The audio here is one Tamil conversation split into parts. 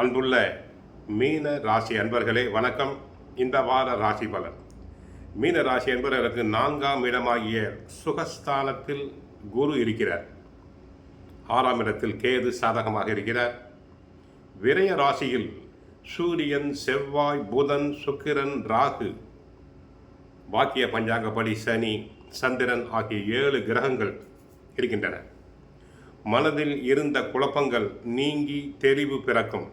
அன்புள்ள மீன ராசி அன்பர்களே வணக்கம். இந்த வார ராசி பலன். மீன ராசி அன்பர்களுக்கு 4ஆம் இடமாகிய சுகஸ்தானத்தில் குரு இருக்கிறார். 6ஆம் இடத்தில் கேது சாதகமாக இருக்கிறார். விரய ராசியில் சூரியன், செவ்வாய், புதன், சுக்கிரன், ராகு, வாக்கிய பஞ்சாங்கப்படி சனி, சந்திரன் ஆகிய 7 கிரகங்கள் இருக்கின்றன. மனதில் இருந்த குழப்பங்கள் நீங்கி தெளிவு பிறக்கும்.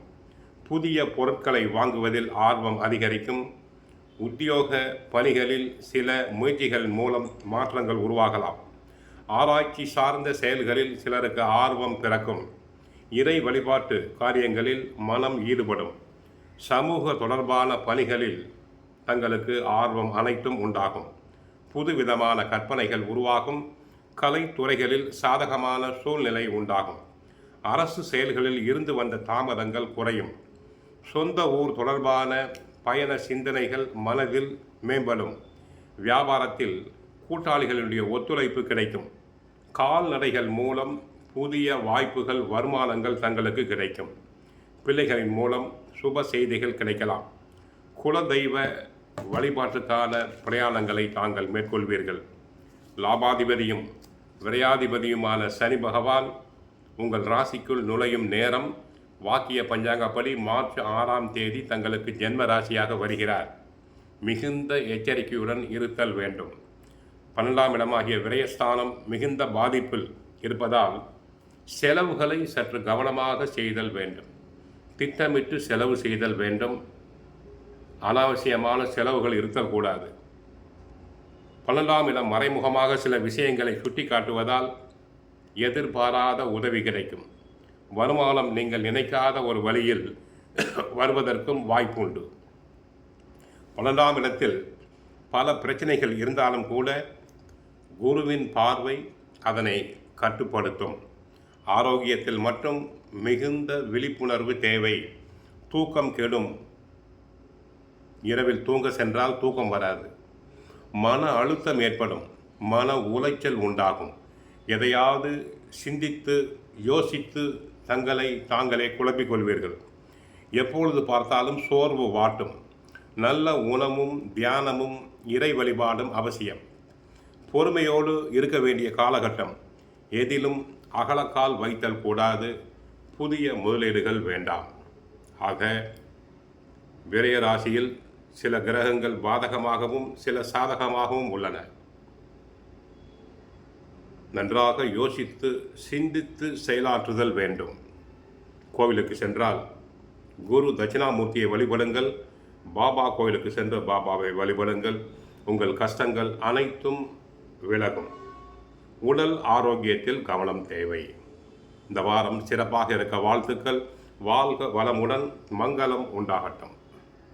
புதிய பொருட்களை வாங்குவதில் ஆர்வம் அதிகரிக்கும். உத்தியோக பணிகளில் சில முயற்சிகள் மூலம் மாற்றங்கள் உருவாகலாம். ஆராய்ச்சி சார்ந்த செயல்களில் சிலருக்கு ஆர்வம் பிறக்கும். இறை வழிபாட்டு காரியங்களில் மனம் ஈடுபடும். சமூக தொடர்பான பணிகளில் தங்களுக்கு ஆர்வம் அனைத்தும் உண்டாகும். புதுவிதமான கற்பனைகள் உருவாகும். கலைத்துறைகளில் சாதகமான சூழ்நிலை உண்டாகும். அரசு செயல்களில் இருந்து வந்த தாமதங்கள் குறையும். சொந்த ஊர் தொடர்பான பயண சிந்தனைகள் மனதில் மேம்படும். வியாபாரத்தில் கூட்டாளிகளுடைய ஒத்துழைப்பு கிடைக்கும். கால்நடைகள் மூலம் புதிய வாய்ப்புகள், வருமானங்கள் தங்களுக்கு கிடைக்கும். பிள்ளைகளின் மூலம் சுப செய்திகள் கிடைக்கலாம். குலதெய்வ வழிபாட்டுக்கான பிரயாணங்களை தாங்கள் மேற்கொள்வீர்கள். லாபாதிபதியும் விரையாதிபதியுமான சனி பகவான் உங்கள் ராசிக்குள் நுழையும் நேரம் வாக்கிய பஞ்சாங்கப்படி மார்ச் 6ஆம் தேதி தங்களுக்கு ஜென்ம ராசியாக வருகிறார். மிகுந்த எச்சரிக்கையுடன் இருத்தல் வேண்டும். 12ஆம் இடமாகிய விரயஸ்தானம் மிகுந்த பாதிப்பில் இருப்பதால் செலவுகளை சற்று கவனமாக செய்தல் வேண்டும். திட்டமிட்டு செலவு செய்தல் வேண்டும். அனாவசியமான செலவுகள் இருத்தக்கூடாது. 12ஆம் இடம் மறைமுகமாக சில விஷயங்களை சுட்டி காட்டுவதால் எதிர்பாராத உதவி கிடைக்கும். வருமானம் நீங்கள் நினைக்காத ஒரு வழியில் வருவதற்கும் வாய்ப்புண்டு. 12ஆம் இடத்தில் பல பிரச்சனைகள் இருந்தாலும் கூட குருவின் பார்வை அதனை கட்டுப்படுத்தும். ஆரோக்கியத்தில் மட்டும் மிகுந்த விழிப்புணர்வு தேவை. தூக்கம் கெடும். இரவில் தூங்க சென்றால் தூக்கம் வராது. மன அழுத்தம் ஏற்படும். மன உளைச்சல் உண்டாகும். எதையாவது சிந்தித்து யோசித்து தங்களை தாங்களே குழப்பிக் கொள்வீர்கள். எப்பொழுது பார்த்தாலும் சோர்வு வாட்டும். நல்ல உணவும் தியானமும் இறை வழிபாடும் அவசியம். பொறுமையோடு இருக்க வேண்டிய காலகட்டம். எதிலும் அகலக்கால் வைத்தல் கூடாது. புதிய முதலீடுகள் வேண்டாம். ஆக விரய ராசியில் சில கிரகங்கள் பாதகமாகவும் சில சாதகமாகவும் உள்ளன. நன்றாக யோசித்து சிந்தித்து செயலாற்றுதல் வேண்டும். கோவிலுக்கு சென்றால் குரு தட்சிணாமூர்த்தியை வழிபடுங்கள். பாபா கோவிலுக்கு சென்று பாபாவை வழிபடுங்கள். உங்கள் கஷ்டங்கள் அனைத்தும் விலகும். உடல் ஆரோக்கியத்தில் கவனம் தேவை. இந்த வாரம் சிறப்பாக இருக்க வாழ்த்துக்கள். வாழ்க வளமுடன். மங்களம் உண்டாகட்டும்.